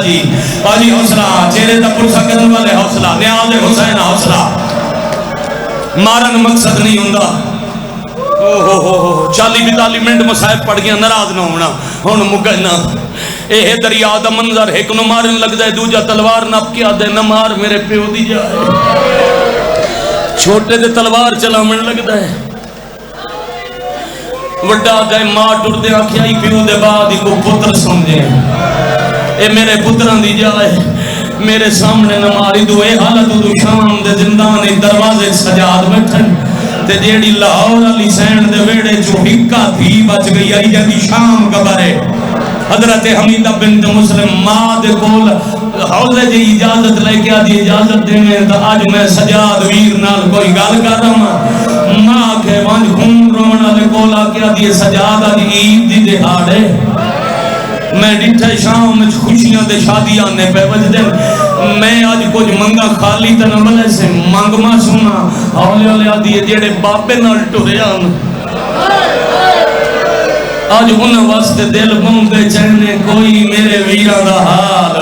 جی باجی حوصلہ چہرے تا پرسا کرن والے حوصلہ نیاز حسین حوصلہ مارن مقصد نہیں ہوندہ 40-42 منٹ مسائب پڑھ گیا ناراض نہ ہونا ہون مگنا اے دریا دا منظر ایک نو مارن لگ جائے دوجہ تلوار نپ کیا دے نہ مار میرے پیو دی جائے چھوٹے دے تلوار چلا من لگ جائے وڈا جائے ماں ٹر دے آکھیائی پیو دے بعد ہی کو پتر سمجھے اے میرے پتران دی جائے میرے سامنے نماری دو اے حالت دو شام دے زندانی دروازے سجاد بیٹھن تے جیڑی لاہور علی سین دے ویڑے جو ہکا تھی بچ گئی آئی جاتی شام کبھرے حضرت حمیدہ بنت مسلم ماں دے کول حوضے جی اجازت لے کے آدھی اجازت دینے تو آج میں سجاد ویر نال کوئی گال کر رہا ہوں ماں کے وانج خون رونا لے کولا کے آدھی سجاد آدھی عید دی دہاڑے میں ڈٹھے شام میں خوشیاں دے شادی آنے پہ وجہ دیں میں آج کچھ منگا خالی تنملے سے منگ ماں سنا ہولے ہولے آدھی جیڑے باپے نال ٹورے آن آج انہ واسطے دل بھونکے چہنے کوئی میرے ویرہ دا حال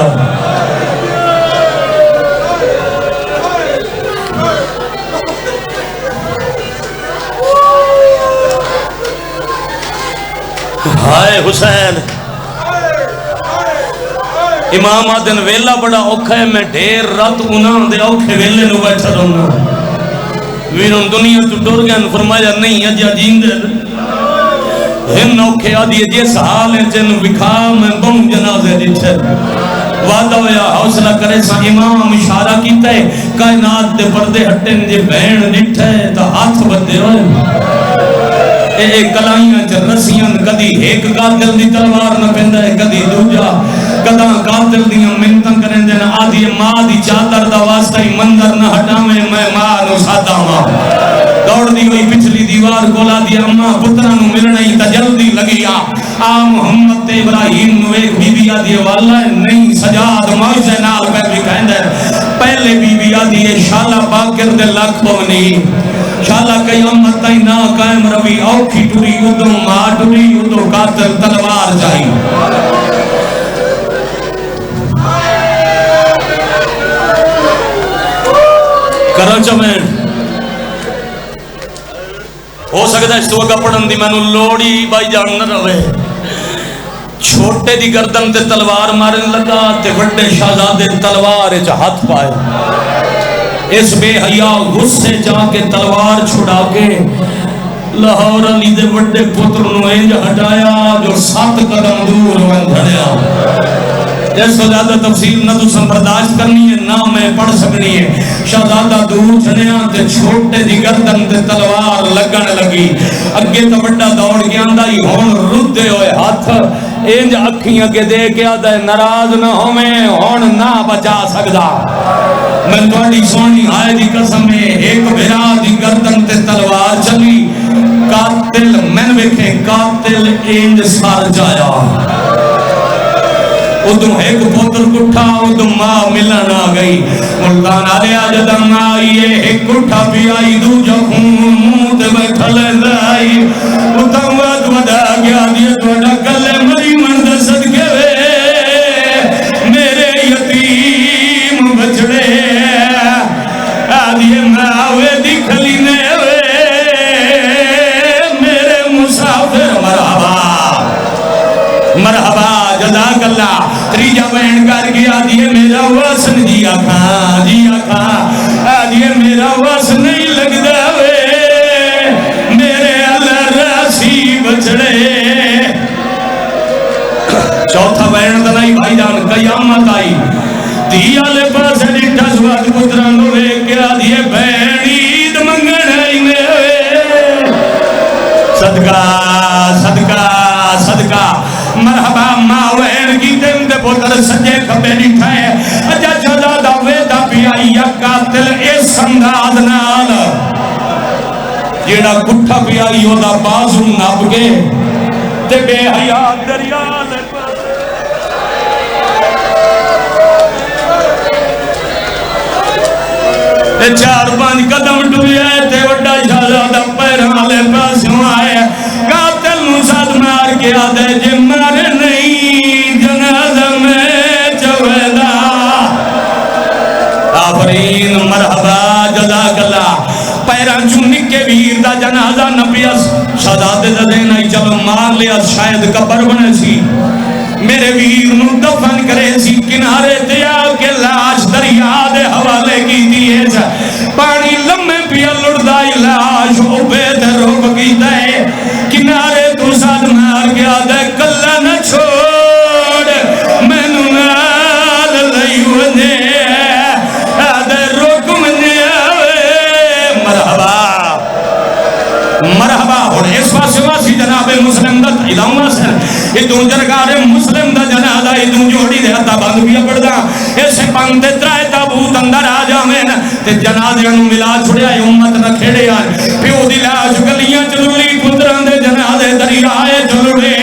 ہائے حسین امام آدن ویلہ بڑا اوکھا ہے میں ڈھیر رات انہاں دے اوکھے ویلے نو بیٹھا رہنا ویرون دنیا تو ڈور گیا فرمایا نہیں اجا جیندے ہن اوکھے آدھی جیس حال ہے جن وکھا میں بم جنازے جیچے وعدہ ہویا حوصلہ کرے سا امام اشارہ کیتا ہے کائنات دے پردے ہٹن جے بہن ڈٹھے تا ہاتھ بدے ہوئے اے کلائیاں چا رسیاں کدی ایک قاتل دی تلوار نہ پہندہ ہے کدی دوجہ کداں قاتل دیاں منتاں کریں دینا آدھی ماں دی چادر دا واسطہ ہی مندر نہ ہٹامیں میں ماں نو سادا ماں دوڑ دی ہوئی پچھلی دیوار کولا دی اماں پترانو ملنا ہی تا جلدی لگیا محمد تے ابراہیم نو ایک بی بی آدھی والا ہے نہیں سجاد معاوضے نال پہ بھی کہندہ ہے پہلے پہلے بی بی آدھی ہے شالا باکر دے لکھ پونی شالا قیامت تائی نہ قائم روی اوکھی ٹوری ادھو ماں ٹوری ادھو قاتل تلوار جائی کرو چمین ہو سکتا ہے اس تو اگا پڑھن دی میں نو لوڑی بائی جان نہ روے چھوٹے دی گردن تے تلوار مارن لگا تے بڑے شہزادے تلوار ہاتھ پائے اس بے حیا غصے جا کے تلوار چھڑا کے لاہور علی دے بڑے پتر نو انج ہٹایا جو 7 قدم دور وندھڑیا اس کو زیادہ تفصیل نہ تو برداشت کرنی ہے نہ میں پڑھ سکنی ہے شہزادہ دور جھنیا تے چھوٹے دی گردن تے تلوار لگن لگی اگے تو بڑا دوڑ کے آندا ہی ہون ردے ہوئے ہاتھ انج اکھیاں کے دے کے آدھا ہے ناراض نہ ہوئے ہون نہ بچا سکدا میں توڑی سونی آئے دی قسم میں ایک بھرا دی گردن تے تلوار چلی قاتل میں ویکھے قاتل انج سار جایا ادھوں ایک پتر کٹھا ادھوں ماں ملن آ گئی ملتان آلے آجدہ آئیے ایک کٹھا بھی آئی دو جو خون موت بیٹھا لے آئی ادھوں وقت ودا گیا دیئے توڑا کلے مری مند صدقے وے میرے یتیم بچڑے آدھیے میں آوے دکھلی نے وے میرے مسافر مرحبا مرحبا جزاک اللہ تریجہ بہن کر گیا دیئے میرا واسن جیا کھا دیئے میرا واسن نہیں لگ دے میرے اللہ راسی بچڑے چوتھا بہن دلائی بھائی جان قیامت آئی دیا لے پاس ڈٹھا سوات پتران ہوئے کیا دیئے بہن عید منگن آئی میں صدقہ صدقہ صدقہ مرحبا ماں وین کی دن دے پتر سجے کھپے نٹھائے اجا جدا دا ویدہ پی آئی یا قاتل اس انداز نال جیڑا کٹھا پی آئی ہو دا بازو ناب گے تے بے حیات دریال تے 4-5 قدم ٹوئے تے وڈا شہزادہ پیران لے پاسوں آئے قاتل نصاد مار کے آدھے جے مارے نہیں جنازہ میں چویدہ آفرین مرحبا جزاک اللہ پیران چونک کے ویر دا جنازہ نبیس شہزادے دا دینا ہی چلو مار لیا شاید قبر بنے سی میرے ویر نو دفن کرے سی کنارے دیا کے لاش دریا دے حوالے کی دیئے جا پانی لمے پیا لڑدائی لاش اوپے دے روک کی دے کنارے تو ساتھ مار گیا دے کلہ نہ چھوڑ میں نو نال لئیو دے دے روک منے آوے مرحبا مرحبا اور اس پاسے واسی جناب مسلم دا ادھاؤں واسر ادھوں جرگار مسلم دا جنازہ ادھوں جوڑی دے حتہ باندھ بیا پڑ دا ایسے پانتے ترائے تابوت اندر آ جاویں تے جنازے انہوں ملا چھڑے آئے امت نہ کھیڑے آئے پیو دی لاش گلیاں چلولی پتران دے جنازے دری آئے چلوڑے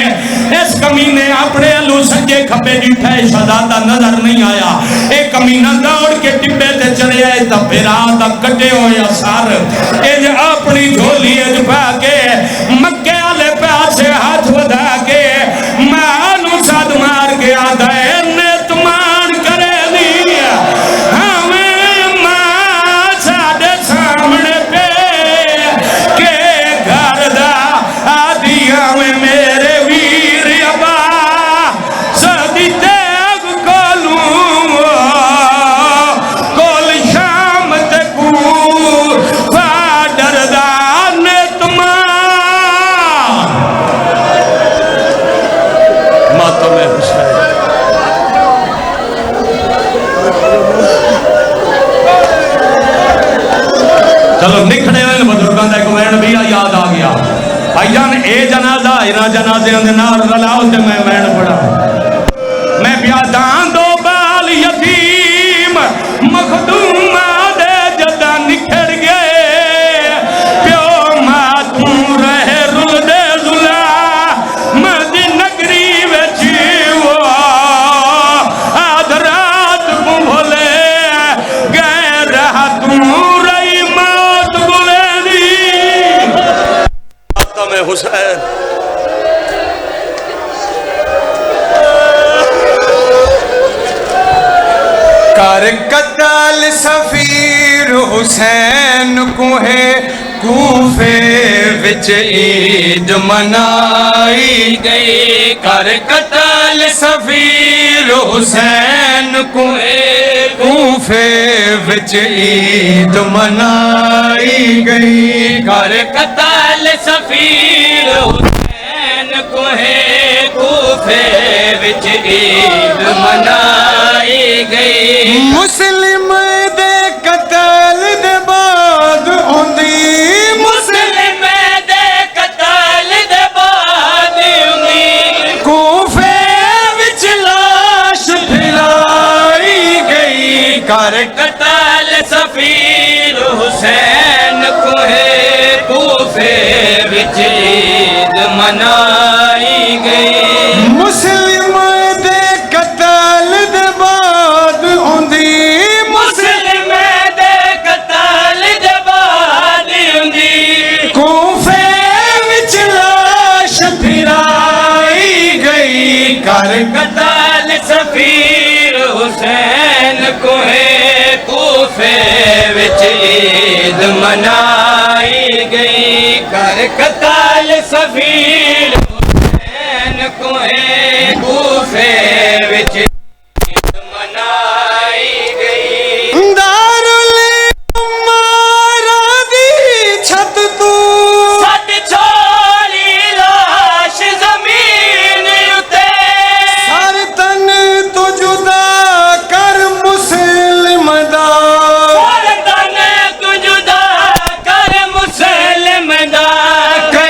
اس کمینے اپنے اللہ سجے کھپے جٹھائے شہزادہ نظر نہیں آیا ایک کمینہ دوڑ کے ٹپے تے چلے آئے تب پھرا تب کٹے ہوئے سار ایج اپنی جھولی ایج پا کے مکے آلے پیاسے ہاتھ ودا کے مانو ساتھ مار کے آدھائے نیتمان کرے لیا ہمیں ماں سادے سامنے پہ کہ گھر دا آدھیاں میں میرے ویر ابا سدی تیگ کولوں کول شام تکو فادر دا نیتمان ماتم حسین چلو نکھڑے ہوئے بزرگاں دا ایک وین بھی یاد آ گیا بھائی جان اے جنازہ اینا جنازے اندے نار رلاؤ تے میں وین پڑھا میں بیادان دو بال یتیم مخدوم آدھے جدہ نکھڑ گئے پیو ماتوں رہے رل دے زلا مدی نگری وچی وہ آدھ رات کو بھولے گئے سفیر حسین کو ہے کوفے وچ عید منائی گئی کر قتل سفیر حسین کو ہے کوفے وچ عید منائی گئی کر قتل سفیر حسین کو ہے کوفے وچ عید منائی گئی مسلم دے قتل دے بعد ہوندی مسلم دے قتل دے بعد ہوندی کوفے وچ لاش پھیلائی گئی کر قتل سفیر حسین کو ہے کوفے وچ عید منائی گئی مسلم دے قتل دے بعد ہوندی مسلم دے قتل دے بعد ہوندی کوفے وچ لاش پھیلائی گئی کر قتل سفیر حسین کو ہے کوفے وچ عید منائی گئی کر قتل سفیر